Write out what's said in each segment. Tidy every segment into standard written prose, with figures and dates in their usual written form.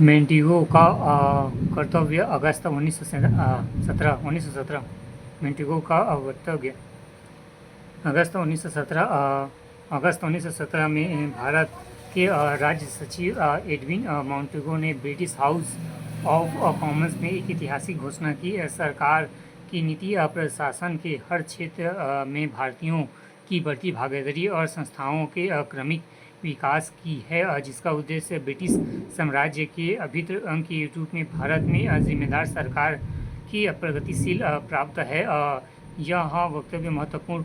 मेंटिगो का कर्तव्य अगस्त 1917 मेंटिगो का कर्तव्य अगस्त 1917 में भारत के राज्य सचिव एडविन मोंटेगो ने ब्रिटिश हाउस ऑफ कॉमन्स में एक ऐतिहासिक घोषणा की। सरकार की नीति प्रशासन के हर क्षेत्र में भारतीयों की बढ़ती भागीदारी और संस्थाओं के क्रमिक विकास की है, जिसका उद्देश्य ब्रिटिश साम्राज्य के अभिन्न अंग के रूप में भारत में जिम्मेदार सरकार की प्रगतिशील प्राप्त है। यह वक्तव्य महत्वपूर्ण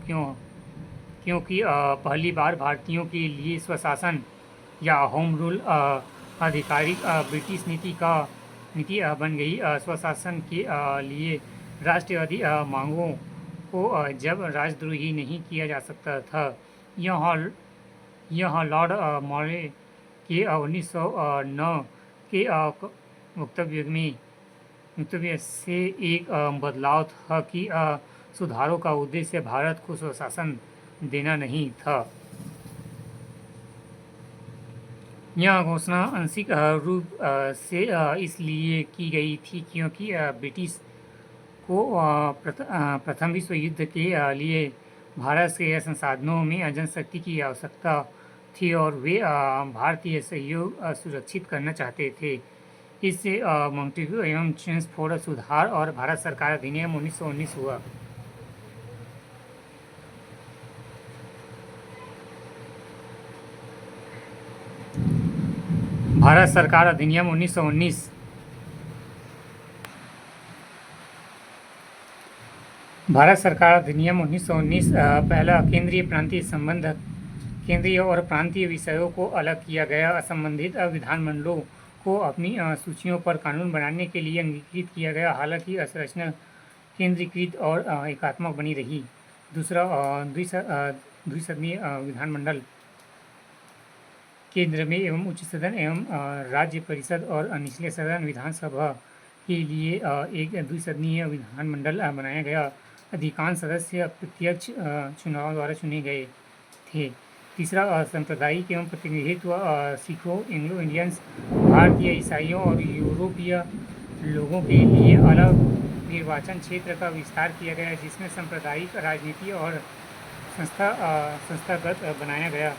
क्योंकि पहली बार भारतीयों के लिए स्वशासन या होम रूल आधिकारिक ब्रिटिश नीति बन गई। स्वशासन के लिए राष्ट्रवादी मांगों को जब राजद्रोही नहीं किया जा सकता था। यह लॉर्ड मॉरे के 1909 के वक्तव्य से एक बदलाव था कि सुधारों का उद्देश्य भारत को स्वशासन देना नहीं था। यह घोषणा आंशिक रूप से इसलिए की गई थी क्योंकि ब्रिटिश को प्रथम विश्व युद्ध के लिए भारत के संसाधनों में जनशक्ति की आवश्यकता थी और वे भारतीय सहयोग सुरक्षित करना चाहते थे। इससे मोंटेगो एवं चेम्सफोर्ड सुधार और भारत सरकार अधिनियम 1919 हुआ। भारत सरकार अधिनियम 1919 भारत सरकार अधिनियम 1919 पहला केंद्रीय और प्रांतीय विषयों को अलग किया गया। संबंधित विधानमंडलों को अपनी सूचियों पर कानून बनाने के लिए अंगीकृत किया गया, हालांकि संरचना केंद्रीकृत और एकात्मक बनी रही। दूसरा, द्विसदनीय विधानमंडल केंद्र में एवं उच्च सदन एवं राज्य परिषद और निचले सदन विधानसभा के लिए एक द्विसदनीय विधानमंडल बनाया गया। अधिकांश सदस्य प्रत्यक्ष चुनाव द्वारा चुने गए थे। तीसरा, सांप्रदायिक एवं प्रतिनिधित्व सिखों, एंग्लो इंडियंस, भारतीय ईसाइयों और यूरोपीय लोगों के लिए अलग निर्वाचन क्षेत्र का विस्तार किया गया, जिसमें सांप्रदायिक राजनीति और संस्थागत बनाया गया।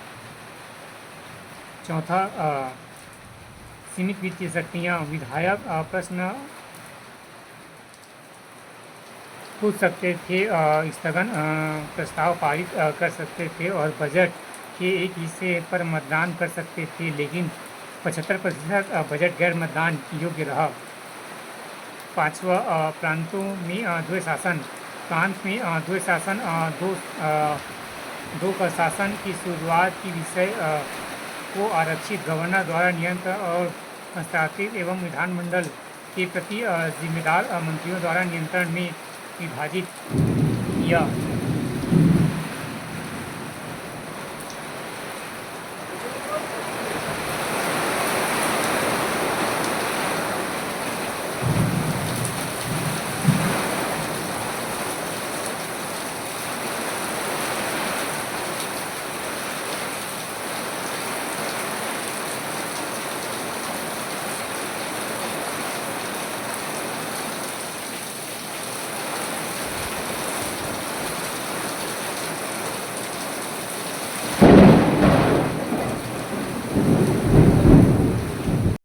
चौथा, सीमित वित्तीय शक्तियाँ, विधायक प्रश्न पूछ सकते थे, स्थगन प्रस्ताव पारित कर सकते थे और बजट के एक हिस्से पर मतदान कर सकते थे, लेकिन 75% बजट गैर मतदान योग्य रहा। पाँचवा, प्रांतों में द्वैशासन। प्रांत में द्वैशासन दो का शासन की शुरुआत की विषय को आरक्षित गवर्नर द्वारा नियंत्रण और हस्ताक्षरित एवं विधानमंडल के प्रति जिम्मेदार मंत्रियों द्वारा नियंत्रण में विभाजित किया।